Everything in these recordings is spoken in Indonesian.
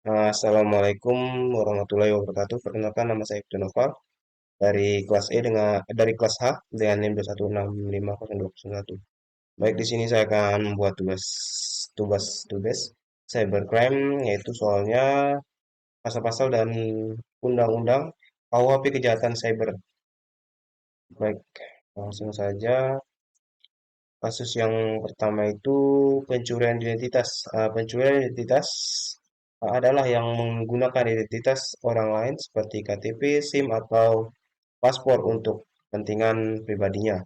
Assalamualaikum warahmatullahi wabarakatuh. Perkenalkan nama saya Ibtu Noval dari kelas H dengan NIM 2165021. Baik, di sini saya akan membuat tugas cybercrime, yaitu soalnya pasal-pasal dan undang-undang KUHP kejahatan cyber. Baik, langsung saja. Kasus yang pertama itu pencurian identitas. Pencurian identitas adalah yang menggunakan identitas orang lain seperti KTP, SIM, atau paspor untuk kepentingan pribadinya.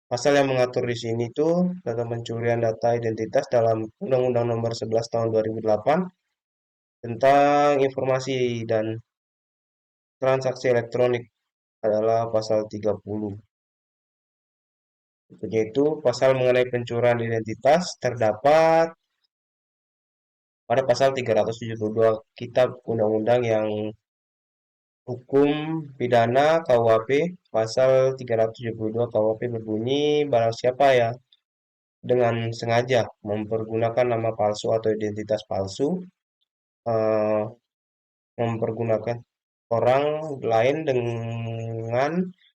Pasal yang mengatur di sini tuh tentang pencurian data identitas dalam Undang-Undang Nomor 11 Tahun 2008 tentang informasi dan transaksi elektronik adalah pasal 30. Yaitu pasal mengenai pencurian identitas terdapat pada pasal 372 Kitab Undang-Undang yang Hukum Pidana KUHP pasal 372 KUHP berbunyi barang siapa ya dengan sengaja mempergunakan nama palsu atau identitas palsu, eh, mempergunakan orang lain dengan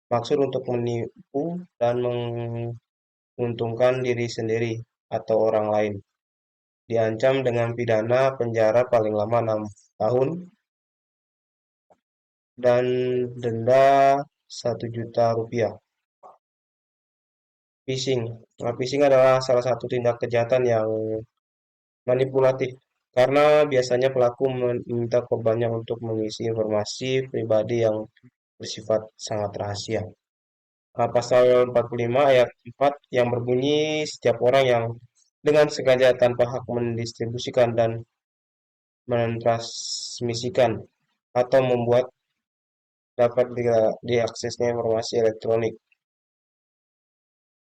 maksud untuk menipu dan menguntungkan diri sendiri atau orang lain, diancam dengan pidana penjara paling lama 6 tahun dan denda 1 juta rupiah. Phishing. Phishing adalah salah satu tindak kejahatan yang manipulatif karena biasanya pelaku meminta korbannya untuk mengisi informasi pribadi yang bersifat sangat rahasia. Pasal 45 ayat 4 yang berbunyi setiap orang yang dengan sengaja tanpa hak mendistribusikan dan mentransmisikan atau membuat dapat diaksesnya informasi elektronik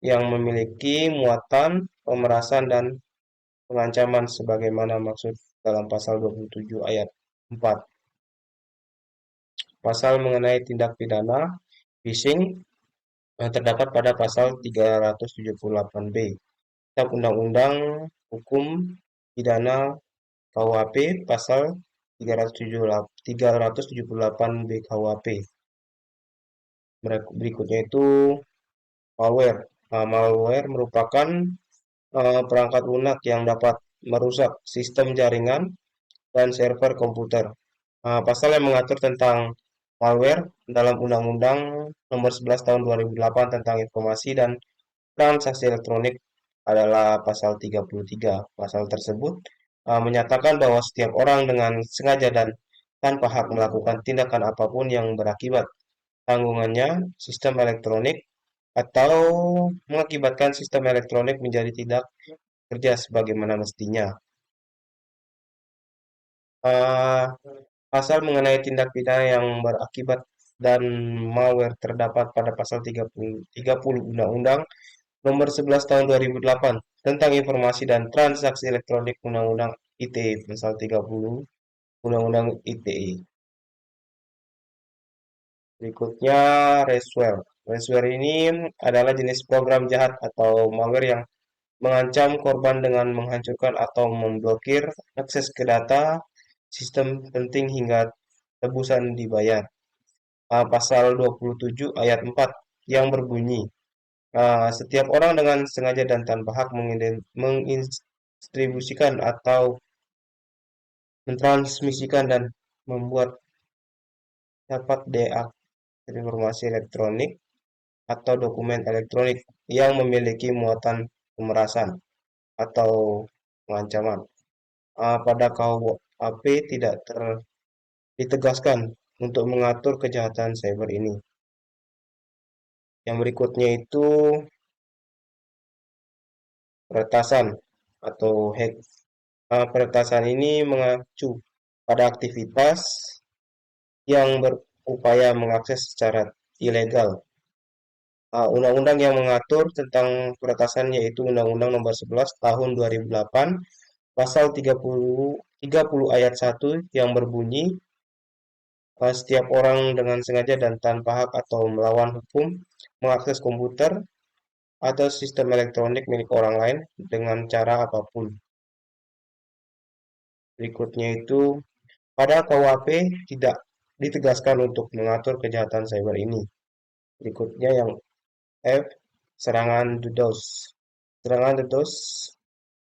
yang memiliki muatan pemerasan dan pengancaman sebagaimana maksud dalam pasal 27 ayat 4. Pasal mengenai tindak pidana phishing terdapat pada pasal 378B Kitab Undang-Undang Hukum Pidana KUHP pasal 378B KUHP. Berikutnya itu malware. Malware merupakan perangkat lunak yang dapat merusak sistem jaringan dan server komputer. Pasal yang mengatur tentang malware dalam Undang-Undang Nomor 11 Tahun 2008 tentang informasi dan transaksi elektronik adalah pasal 33. Pasal tersebut menyatakan bahwa setiap orang dengan sengaja dan tanpa hak melakukan tindakan apapun yang berakibat tanggungannya sistem elektronik atau mengakibatkan sistem elektronik menjadi tidak kerja sebagaimana mestinya. Uh, Pasal mengenai tindak pidana yang berakibat dan malware terdapat pada pasal 30 Undang-Undang Nomor 11 Tahun 2008 tentang informasi dan transaksi elektronik Undang-Undang ITE pasal 30 Undang-Undang ITE. Berikutnya ransomware. Ransomware ini adalah jenis program jahat atau malware yang mengancam korban dengan menghancurkan atau memblokir akses ke data sistem penting hingga tebusan dibayar. Pasal 27 ayat 4 yang berbunyi, setiap orang dengan sengaja dan tanpa hak mengindistribusikan atau mentransmisikan dan membuat dapat informasi elektronik atau dokumen elektronik yang memiliki muatan pemerasan atau pengancaman. Pada KUHP tidak ditegaskan untuk mengatur kejahatan cyber ini. Yang berikutnya itu peretasan atau hack. Peretasan ini mengacu pada aktivitas yang berupaya mengakses secara ilegal. Undang-undang yang mengatur tentang peretasan yaitu Undang-Undang Nomor 11 Tahun 2008 Pasal 30 ayat 1 yang berbunyi setiap orang dengan sengaja dan tanpa hak atau melawan hukum mengakses komputer atau sistem elektronik milik orang lain dengan cara apapun. Berikutnya itu, pada KUHP tidak ditegaskan untuk mengatur kejahatan cyber ini. Berikutnya yang F, serangan DDoS. Serangan DDoS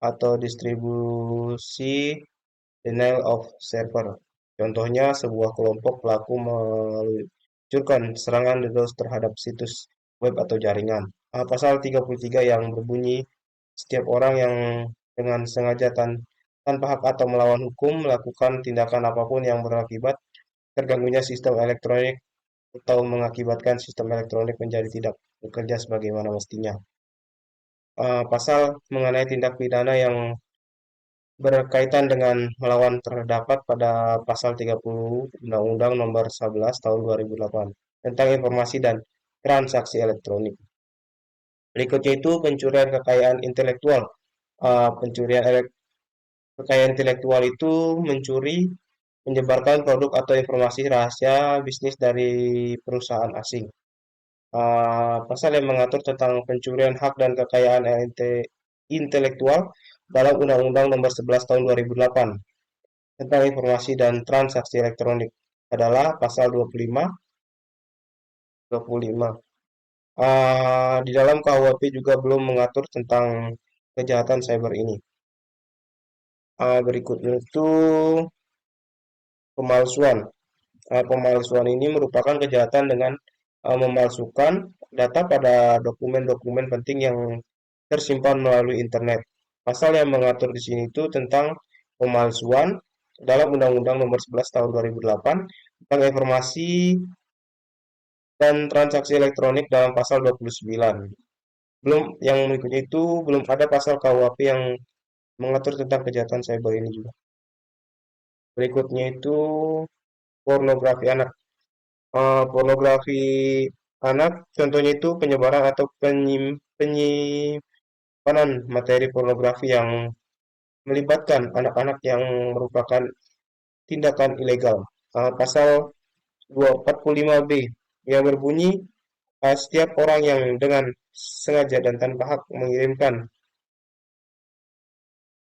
atau distribusi denial of server. Contohnya, sebuah kelompok pelaku meluncurkan serangan DDoS terhadap situs web atau jaringan. Pasal 33 yang berbunyi, setiap orang yang dengan sengaja tanpa hak atau melawan hukum melakukan tindakan apapun yang berakibat terganggunya sistem elektronik atau mengakibatkan sistem elektronik menjadi tidak bekerja sebagaimana mestinya. Pasal mengenai tindak pidana yang berkaitan dengan melawan terdapat pada pasal 30 Undang-Undang Nomor 11 Tahun 2008 tentang informasi dan transaksi elektronik. Berikutnya itu pencurian kekayaan intelektual. Pencurian kekayaan intelektual itu mencuri, menyebarkan produk atau informasi rahasia bisnis dari perusahaan asing. Pasal yang mengatur tentang pencurian hak dan kekayaan intelektual dalam Undang-Undang Nomor 11 Tahun 2008 tentang informasi dan transaksi elektronik adalah pasal 25. Di dalam KUHP juga belum mengatur tentang kejahatan cyber ini. Berikutnya itu pemalsuan. Pemalsuan ini merupakan kejahatan dengan memalsukan data pada dokumen-dokumen penting yang tersimpan melalui internet. Pasal yang mengatur di sini itu tentang pemalsuan dalam Undang-Undang Nomor 11 Tahun 2008 tentang informasi dan transaksi elektronik dalam pasal 29. Belum yang berikutnya itu belum ada pasal KUHP yang mengatur tentang kejahatan cyber ini juga. Berikutnya itu pornografi anak. Pornografi anak contohnya itu penyebaran atau penyimpanan materi pornografi yang melibatkan anak-anak yang merupakan tindakan ilegal. Pasal 245B yang berbunyi, setiap orang yang dengan sengaja dan tanpa hak mengirimkan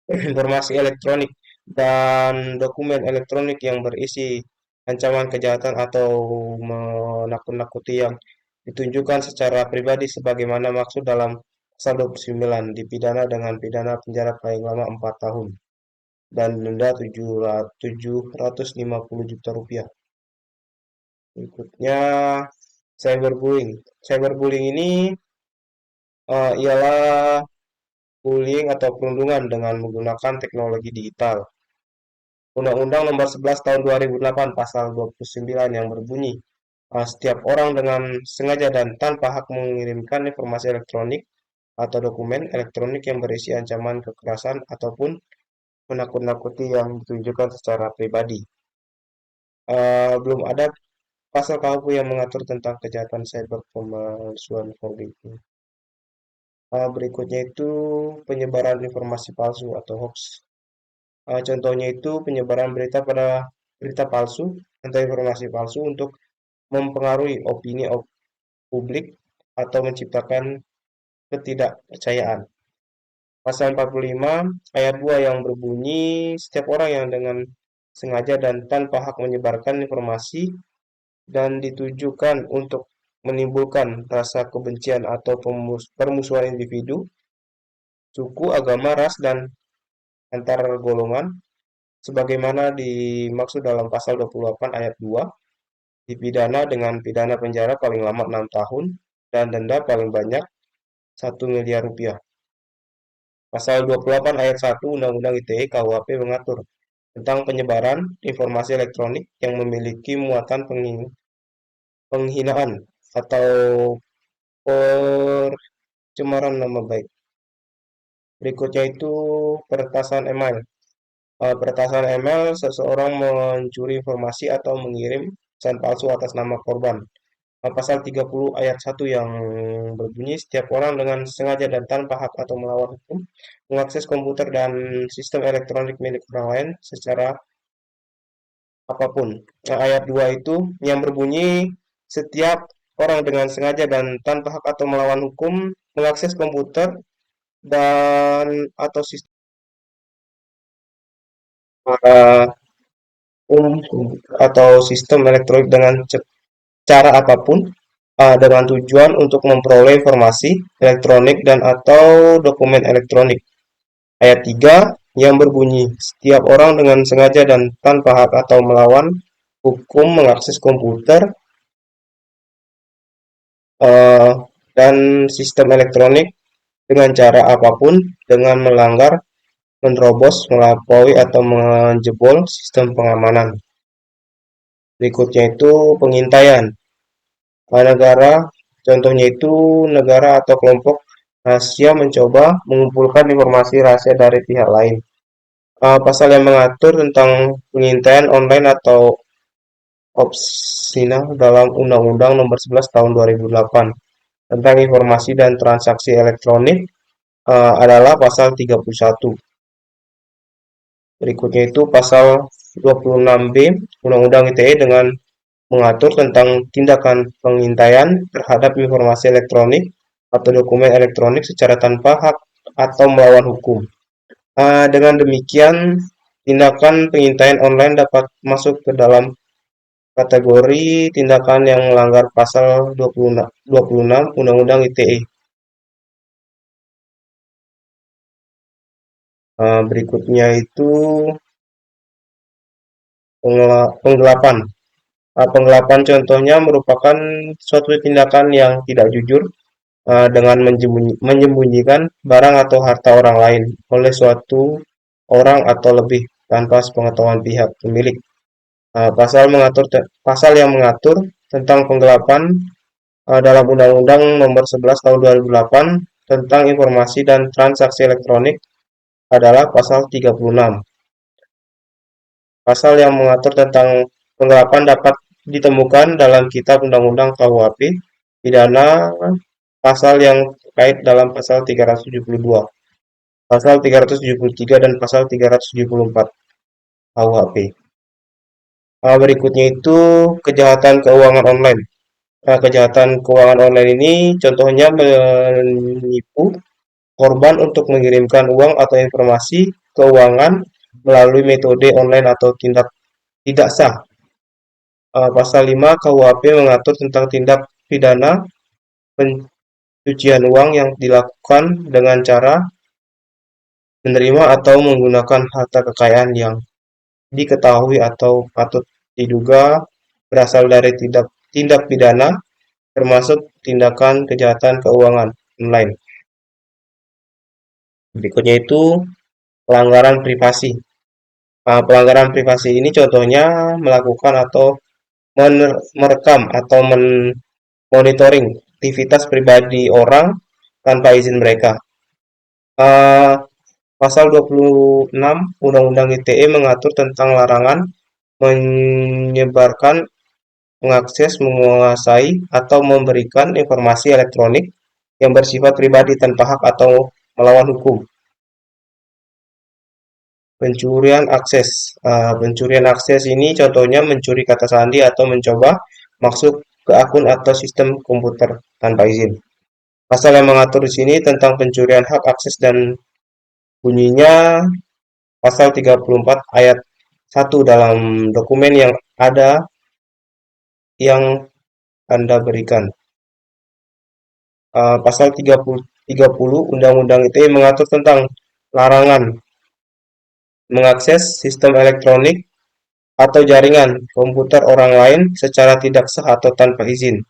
informasi elektronik dan dokumen elektronik yang berisi ancaman kejahatan atau menakut-nakuti yang ditunjukkan secara pribadi sebagaimana maksud dalam pasal 29 dipidana dengan pidana penjara paling lama 4 tahun dan denda 750 juta rupiah. Berikutnya cyberbullying. Cyberbullying ini ialah bullying atau perundungan dengan menggunakan teknologi digital. Undang-Undang Nomor 11 Tahun 2008 Pasal 29 yang berbunyi, setiap orang dengan sengaja dan tanpa hak mengirimkan informasi elektronik atau dokumen elektronik yang berisi ancaman kekerasan ataupun menakut-nakuti yang ditunjukkan secara pribadi. Belum ada pasal KUHP yang mengatur tentang kejahatan cyber pemalsuan informasi. Berikutnya itu penyebaran informasi palsu atau hoax. Contohnya itu penyebaran berita palsu atau informasi palsu untuk mempengaruhi opini publik atau menciptakan ketidakpercayaan. Pasal 45 ayat 2 yang berbunyi, setiap orang yang dengan sengaja dan tanpa hak menyebarkan informasi dan ditujukan untuk menimbulkan rasa kebencian atau permusuhan individu, suku, agama, ras, dan antar golongan sebagaimana dimaksud dalam pasal 28 ayat 2 dipidana dengan pidana penjara paling lama 6 tahun dan denda paling banyak 1 miliar rupiah. Pasal 28 ayat 1 Undang-Undang ITE KUHP mengatur tentang penyebaran informasi elektronik yang memiliki muatan penghinaan atau pencemaran nama baik. Berikutnya itu peretasan email. Peretasan email, seseorang mencuri informasi atau mengirim pesan palsu atas nama korban. Pasal 30 ayat 1 yang berbunyi, setiap orang dengan sengaja dan tanpa hak atau melawan hukum mengakses komputer dan sistem elektronik milik orang lain secara apapun. Ayat 2 itu yang berbunyi, setiap orang dengan sengaja dan tanpa hak atau melawan hukum mengakses komputer dan atau sistem uh, atau sistem elektronik dengan cara apapun dengan tujuan untuk memperoleh informasi elektronik dan atau dokumen elektronik. Ayat 3 yang berbunyi, setiap orang dengan sengaja dan tanpa hak atau melawan hukum mengakses komputer uh, dan sistem elektronik dengan cara apapun dengan melanggar, menerobos, melampaui atau menjebol sistem pengamanan. Berikutnya itu pengintaian. Negara, contohnya itu negara atau kelompok rahasia mencoba mengumpulkan informasi rahasia dari pihak lain. Pasal yang mengatur tentang pengintaian online atau opsional dalam Undang-Undang Nomor 11 Tahun 2008 tentang informasi dan transaksi elektronik adalah pasal 31. Berikutnya itu pasal 26B Undang-Undang ITE dengan mengatur tentang tindakan pengintaian terhadap informasi elektronik atau dokumen elektronik secara tanpa hak atau melawan hukum. Dengan demikian, tindakan pengintaian online dapat masuk ke dalam kategori tindakan yang melanggar pasal 26 Undang-Undang ITE. Berikutnya itu penggelapan. Penggelapan contohnya merupakan suatu tindakan yang tidak jujur dengan menyembunyikan barang atau harta orang lain oleh suatu orang atau lebih tanpa sepengetahuan pihak pemilik. Pasal yang mengatur tentang penggelapan dalam Undang-Undang Nomor 11 Tahun 2008 tentang informasi dan transaksi elektronik adalah pasal 36. Pasal yang mengatur tentang penggelapan dapat ditemukan dalam Kitab Undang-Undang KUHP pidana pasal yang terkait dalam pasal 372, pasal 373 dan pasal 374 KUHP. Berikutnya itu kejahatan keuangan online. Kejahatan keuangan online ini contohnya menipu korban untuk mengirimkan uang atau informasi keuangan melalui metode online atau tindak tidak sah. Pasal 5 KUHP mengatur tentang tindak pidana pencucian uang yang dilakukan dengan cara menerima atau menggunakan harta kekayaan yang diketahui atau patut diduga berasal dari tindak pidana termasuk tindakan kejahatan keuangan online. Berikutnya itu pelanggaran privasi. Pelanggaran privasi ini contohnya melakukan atau merekam atau monitoring aktivitas pribadi orang tanpa izin mereka. Uh, Pasal 26 Undang-Undang ITE mengatur tentang larangan menyebarkan, mengakses, menguasai, atau memberikan informasi elektronik yang bersifat pribadi tanpa hak atau melawan hukum. Pencurian akses. Pencurian akses ini contohnya mencuri kata sandi atau mencoba masuk ke akun atau sistem komputer tanpa izin. Pasal yang mengatur di sini tentang pencurian hak akses dan bunyinya pasal 34 ayat 1 dalam dokumen yang ada yang Anda berikan. Pasal 30 Undang-Undang ITE mengatur tentang larangan mengakses sistem elektronik atau jaringan komputer orang lain secara tidak sah atau tanpa izin.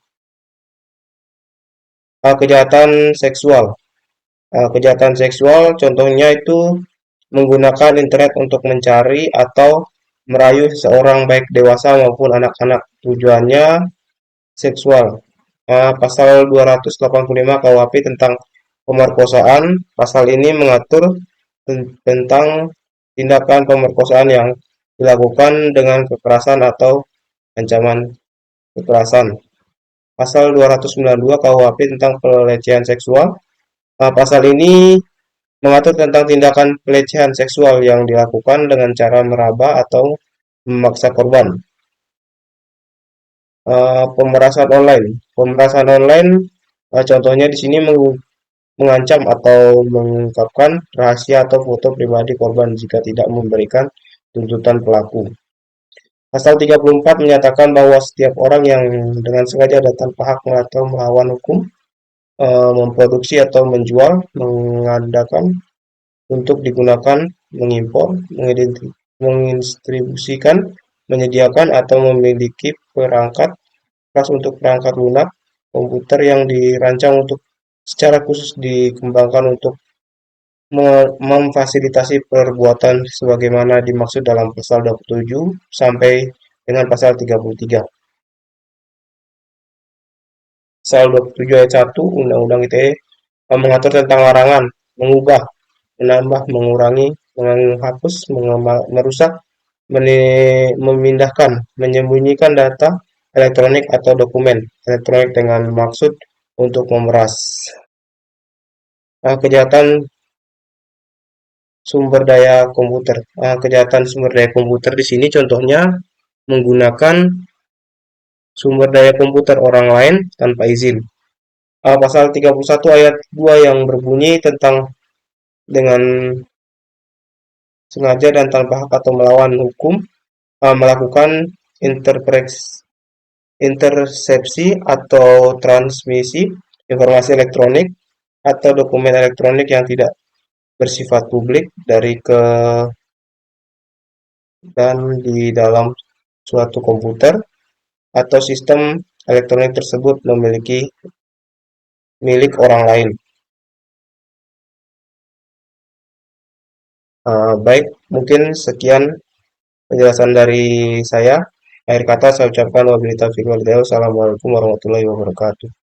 Kejahatan seksual. Kejahatan seksual contohnya itu menggunakan internet untuk mencari atau merayu seseorang baik dewasa maupun anak-anak. Tujuannya seksual. Pasal 285 KUHP tentang pemerkosaan. Pasal ini mengatur tentang tindakan pemerkosaan yang dilakukan dengan kekerasan atau ancaman kekerasan. Pasal 292 KUHP tentang pelecehan seksual. Pasal ini mengatur tentang tindakan pelecehan seksual yang dilakukan dengan cara meraba atau memaksa korban. Pemerasan online. Pemerasan online contohnya di sini mengancam atau mengungkapkan rahasia atau foto pribadi korban jika tidak memberikan tuntutan pelaku. Pasal 34 menyatakan bahwa setiap orang yang dengan sengaja dan tanpa hak atau melawan hukum memproduksi atau menjual, mengadakan untuk digunakan, mengimpor, mendistribusikan, menyediakan atau memiliki perangkat kelas untuk perangkat lunak komputer yang dirancang untuk secara khusus dikembangkan untuk memfasilitasi perbuatan sebagaimana dimaksud dalam pasal 27 sampai dengan pasal 33. Pasal 27 ayat 1 Undang-Undang ITE mengatur tentang larangan, mengubah, menambah, mengurangi, menghapus, merusak, memindahkan, menyembunyikan data elektronik atau dokumen elektronik dengan maksud untuk memeras. Kejahatan sumber daya komputer. Kejahatan sumber daya komputer di sini contohnya menggunakan sumber daya komputer orang lain tanpa izin. Pasal 31 ayat 2 yang berbunyi tentang dengan sengaja dan tanpa hak atau melawan hukum melakukan intersepsi atau transmisi informasi elektronik atau dokumen elektronik yang tidak bersifat publik dari ke dan di dalam suatu komputer atau sistem elektronik tersebut memiliki milik orang lain. Baik, mungkin sekian penjelasan dari saya. Akhir kata saya ucapkan wabillahi taufiq wal hidayah. Wassalamualaikum warahmatullahi wabarakatuh.